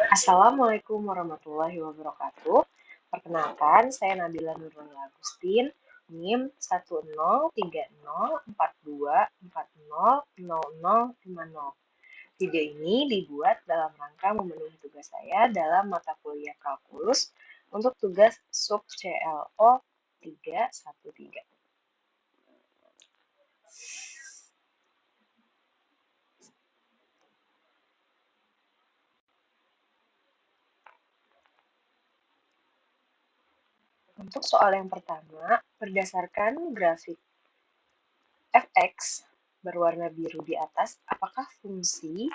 Assalamualaikum warahmatullahi wabarakatuh. Perkenalkan, saya Nabila Nurul Agustin, NIM 103042400050. Video ini dibuat dalam rangka memenuhi tugas saya dalam mata kuliah kalkulus untuk tugas sub CLO 313. Untuk soal yang pertama, berdasarkan grafik fx berwarna biru di atas, apakah fungsi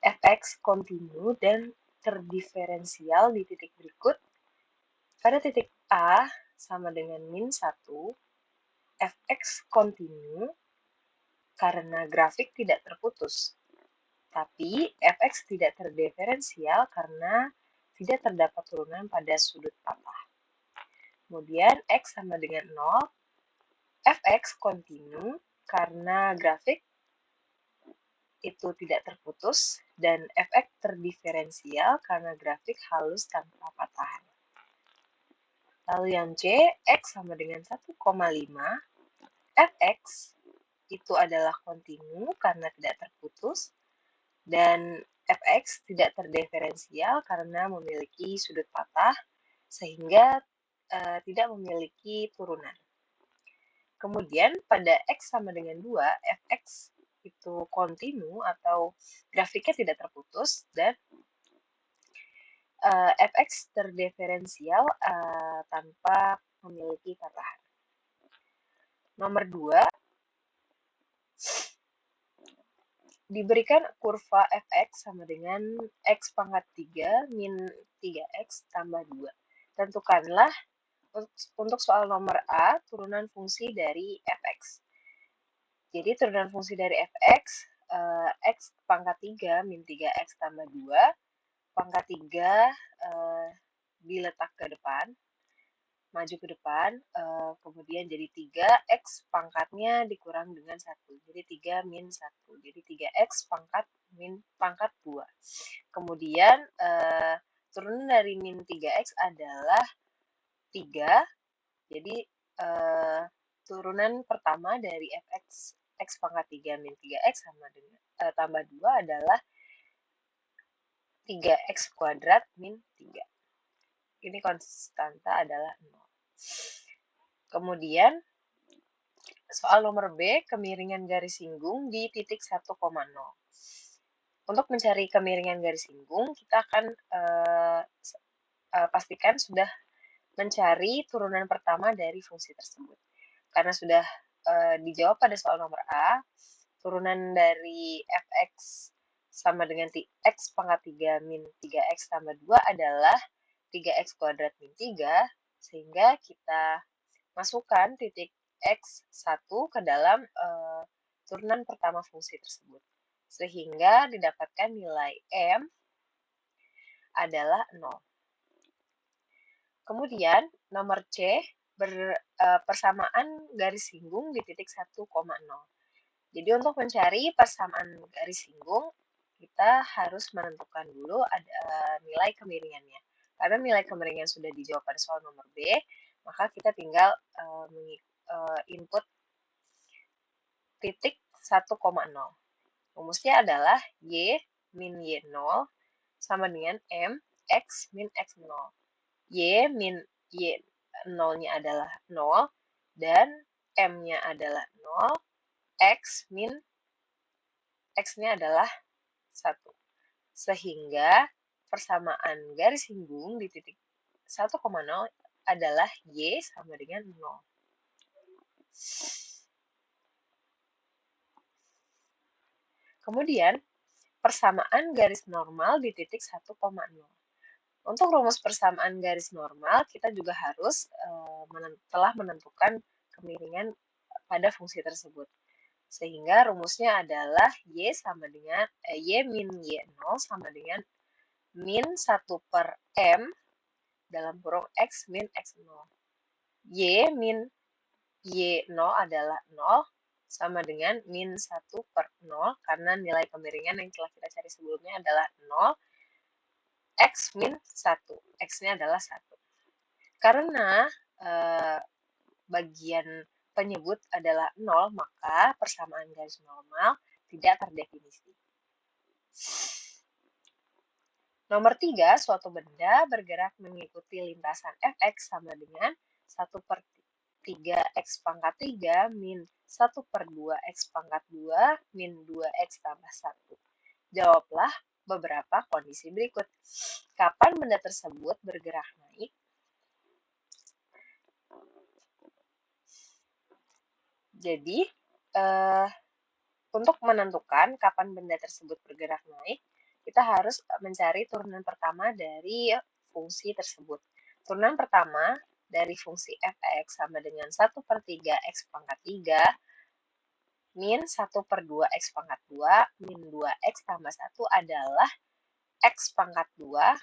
fx kontinu dan terdiferensial di titik berikut? Pada titik A sama dengan min 1, fx kontinu karena grafik tidak terputus. Tapi fx tidak terdiferensial karena tidak terdapat turunan pada sudut patah. Kemudian x sama dengan 0, fx kontinu karena grafik itu tidak terputus dan fx terdiferensial karena grafik halus tanpa patahan. Lalu yang C, x sama dengan 1,5, fx itu adalah kontinu karena tidak terputus dan fx tidak terdiferensial karena memiliki sudut patah sehingga tidak memiliki turunan. Kemudian pada x sama dengan 2, fx itu kontinu atau grafiknya tidak terputus dan fx terdiferensial tanpa memiliki patahan. Nomor 2, diberikan kurva fx sama dengan x pangkat 3 min 3x tambah 2. Tentukanlah untuk soal nomor A, turunan fungsi dari fx. Jadi turunan fungsi dari fx, x pangkat 3 min 3x tambah 2, pangkat 3 diletak ke depan, maju ke depan, kemudian jadi 3, x pangkatnya dikurang dengan 1, jadi 3 min 1, jadi 3x pangkat 2. Kemudian turunan dari min 3x adalah 3, jadi turunan pertama dari fx x pangkat 3 min 3x sama dengan tambah 2 adalah 3x kuadrat min 3. Ini konstanta adalah 0. Kemudian soal nomor B, kemiringan garis singgung di titik 1,0. Untuk mencari kemiringan garis singgung, kita akan pastikan sudah mencari turunan pertama dari fungsi tersebut. Karena sudah dijawab pada soal nomor A, turunan dari fx sama dengan x pangkat 3 min 3x tambah 2 adalah 3x kuadrat min 3, sehingga kita masukkan titik x1 ke dalam turunan pertama fungsi tersebut. Sehingga didapatkan nilai M adalah 0. Kemudian nomor C, persamaan garis singgung di titik 1,0. Jadi untuk mencari persamaan garis singgung, kita harus menentukan dulu ada nilai kemiringannya. Karena nilai kemiringan sudah dijawab pada soal nomor B, maka kita tinggal input titik 1,0. Rumusnya adalah y min y0 sama dengan m x min x0. Y min Y0-nya adalah 0 dan M-nya adalah 0, X min X-nya adalah 1. Sehingga persamaan garis singgung di titik 1,0 adalah Y sama dengan 0. Kemudian, persamaan garis normal di titik 1,0. Untuk rumus persamaan garis normal, kita juga harus telah menentukan kemiringan pada fungsi tersebut. Sehingga rumusnya adalah Y sama dengan Y min Y0 sama dengan min 1 per M dalam kurung X min X0. Y min Y0 adalah 0 sama dengan min 1 per 0 karena nilai kemiringan yang telah kita cari seperti sebelumnya adalah 0, X min 1. X-nya adalah 1. Karena bagian penyebut adalah 0, maka persamaan garis normal tidak terdefinisi. Nomor 3, suatu benda bergerak mengikuti lintasan Fx sama dengan 1/3 X pangkat 3 min 1/2 X pangkat 2 min 2X tambah 1. Jawablah beberapa kondisi berikut. Kapan benda tersebut bergerak naik? Jadi, untuk menentukan kapan benda tersebut bergerak naik, kita harus mencari turunan pertama dari fungsi tersebut. Turunan pertama dari fungsi fx sama dengan 1/3 X pangkat 3 min 1/2 X pangkat 2 min 2X tambah 1 adalah X pangkat 2,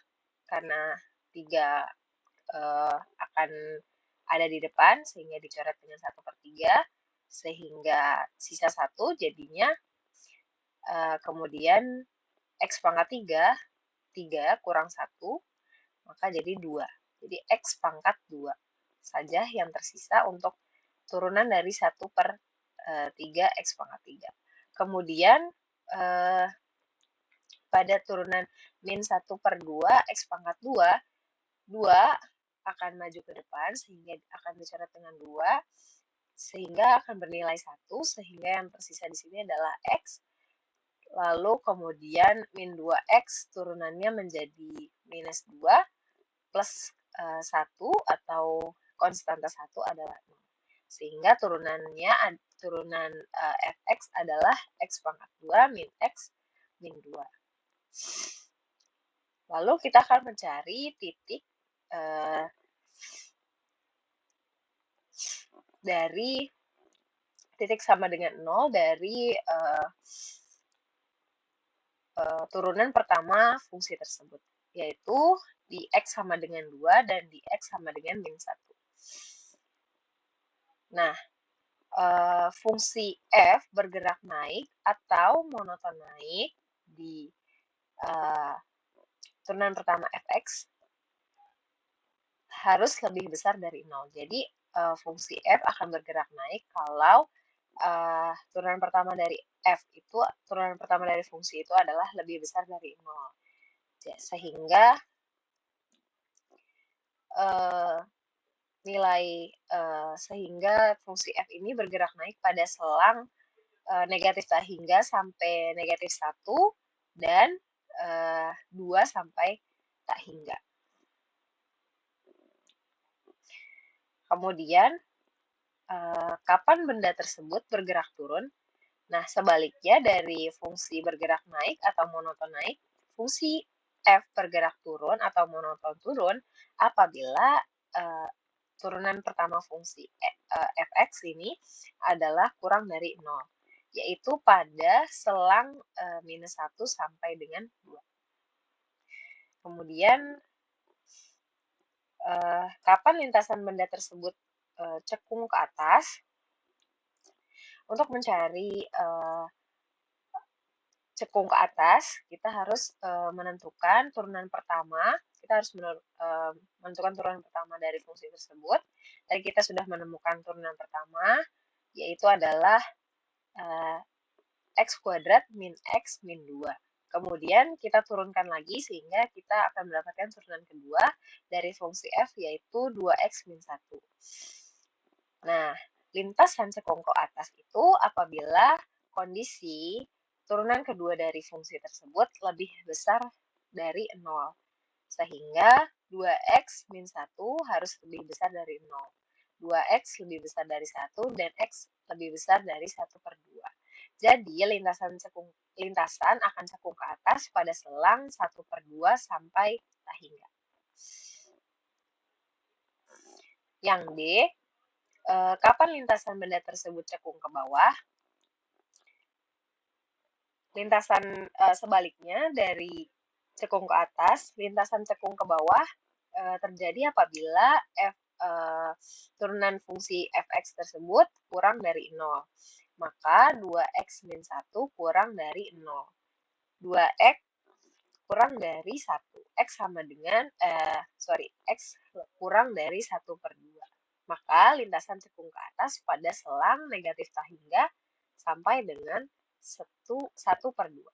karena 3 akan ada di depan sehingga dicoret dengan 1/3, sehingga sisa 1 jadinya kemudian X pangkat 3, 3 kurang 1, maka jadi 2. Jadi X pangkat 2 saja yang tersisa untuk turunan dari 1/3 X pangkat 3. Kemudian pada turunan min 1/2 X pangkat 2, 2 akan maju ke depan sehingga akan dicoret dengan 2, sehingga akan bernilai 1, sehingga yang tersisa di sini adalah X. Lalu kemudian min 2X turunannya menjadi minus 2 plus 1 atau konstanta 1 adalah 0. Sehingga turunan Fx adalah X pangkat 2 min X min 2. Lalu kita akan mencari titik dari titik sama dengan 0 dari turunan pertama fungsi tersebut, yaitu di X sama dengan 2 dan di X sama dengan min 1. Nah, fungsi F bergerak naik atau monoton naik di turunan pertama Fx harus lebih besar dari 0. Jadi, fungsi F akan bergerak naik kalau turunan pertama dari F itu, turunan pertama dari fungsi itu adalah lebih besar dari 0. Sehingga sehingga fungsi F ini bergerak naik pada selang negatif tak hingga sampai negatif 1 dan 2 sampai tak hingga. Kemudian, kapan benda tersebut bergerak turun? Nah, sebaliknya dari fungsi bergerak naik atau monoton naik, fungsi F bergerak turun atau monoton turun apabila turunan pertama fungsi Fx ini adalah kurang dari 0, yaitu pada selang minus 1 sampai dengan 2. Kemudian, kapan lintasan benda tersebut cekung ke atas? Untuk mencari cekung ke atas, kita harus menentukan turunan pertama. Kita harus menentukan turunan pertama dari fungsi tersebut. Tadi kita sudah menemukan turunan pertama, yaitu adalah X kuadrat min X min 2. Kemudian kita turunkan lagi sehingga kita akan mendapatkan turunan kedua dari fungsi F, yaitu 2X min 1. Nah, lintasan cekung ke atas itu apabila kondisi turunan kedua dari fungsi tersebut lebih besar dari 0. Sehingga 2X min 1 harus lebih besar dari 0. 2X lebih besar dari 1 dan X lebih besar dari 1/2. Jadi, lintasan akan cekung ke atas pada selang 1/2 sampai tak hingga. Yang D, kapan lintasan benda tersebut cekung ke bawah? Lintasan sebaliknya dari cekung ke atas, lintasan cekung ke bawah terjadi apabila turunan fungsi Fx tersebut kurang dari 0. Maka 2X min 1 kurang dari 0. 2x kurang dari 1. X sama dengan, X kurang dari 1/2. Maka lintasan cekung ke atas pada selang negatif tak hingga sampai dengan 1/2.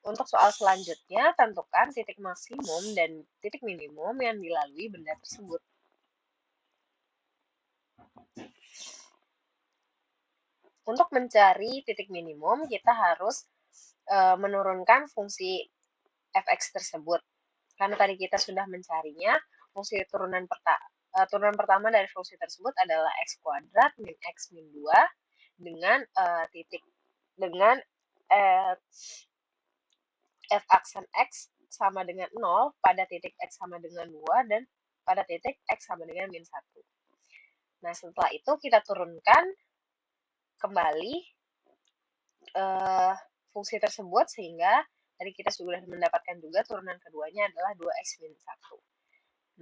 Untuk soal selanjutnya, tentukan titik maksimum dan titik minimum yang dilalui benda tersebut. Untuk mencari titik minimum, kita harus menurunkan fungsi fx tersebut. Karena tadi kita sudah mencarinya, fungsi turunan pertama dari fungsi tersebut adalah x kuadrat min x min 2 dengan f aksen x sama dengan 0 pada titik x sama dengan 2 dan pada titik x sama dengan min 1. Nah, setelah itu kita turunkan kembali fungsi tersebut sehingga tadi kita sudah mendapatkan juga turunan keduanya adalah 2x min 1.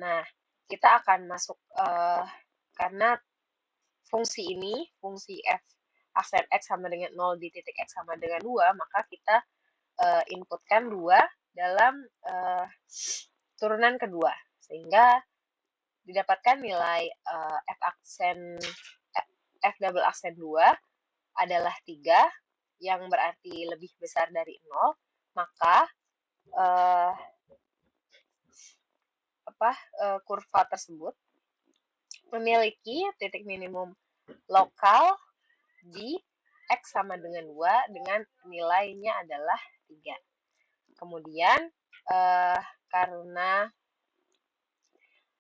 Nah, kita akan masuk karena fungsi ini, fungsi f aksen x sama dengan 0 di titik x sama dengan 2, maka kita inputkan 2 dalam turunan kedua, sehingga didapatkan nilai f double aksen 2 adalah 3, yang berarti lebih besar dari 0, maka kurva tersebut memiliki titik minimum lokal di x sama dengan 2 dengan nilainya adalah 3. Kemudian karena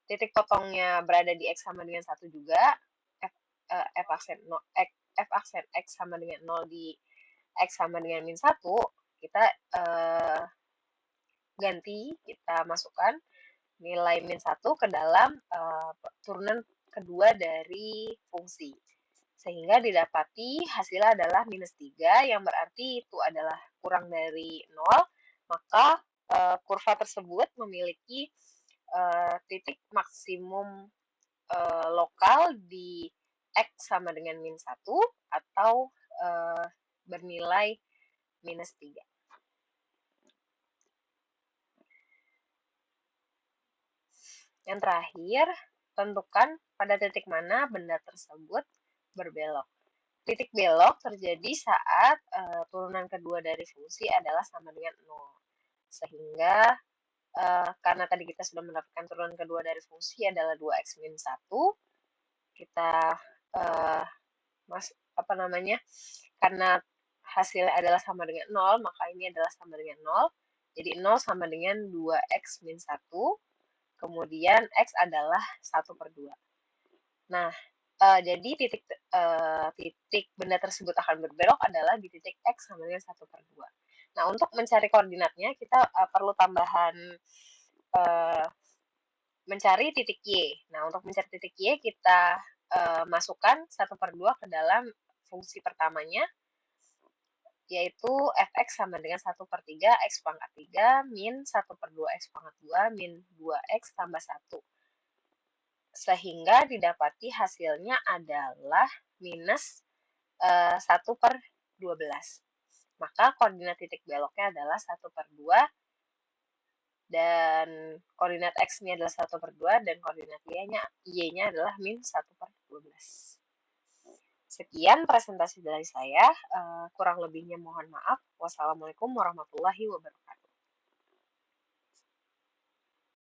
titik potongnya berada di x sama dengan 1 juga, f aksen x sama dengan 0 di x sama dengan min 1, kita ganti, kita masukkan nilai min 1 ke dalam turunan kedua dari fungsi. Sehingga didapati hasilnya adalah minus 3, yang berarti itu adalah kurang dari 0, maka kurva tersebut memiliki titik maksimum lokal di x sama dengan min 1 atau bernilai minus 3. Yang terakhir, tentukan pada titik mana benda tersebut berbelok. Titik belok terjadi saat turunan kedua dari fungsi adalah sama dengan 0. Sehingga karena tadi kita sudah mendapatkan turunan kedua dari fungsi adalah 2x min 1, kita karena hasilnya /0 adalah sama dengan 0, maka ini adalah sama dengan 0. Jadi 0 sama dengan 2x min 1, kemudian x adalah 1/2. Nah, jadi titik benda tersebut akan berbelok adalah di titik x sama dengan 1/2. Nah, untuk mencari koordinatnya, kita perlu tambahan mencari titik y. Nah, untuk mencari titik y, kita masukkan 1/2 ke dalam fungsi pertamanya, yaitu fx sama dengan 1/3 x pangkat 3 min 1/2 x pangkat 2 min 2x tambah 1. Sehingga didapati hasilnya adalah minus 1/12. Maka koordinat titik beloknya adalah 1/2 dan koordinat x-nya adalah 1/2 dan koordinat y-nya adalah min 1/12. Sekian presentasi dari saya, kurang lebihnya mohon maaf. Wassalamualaikum warahmatullahi wabarakatuh.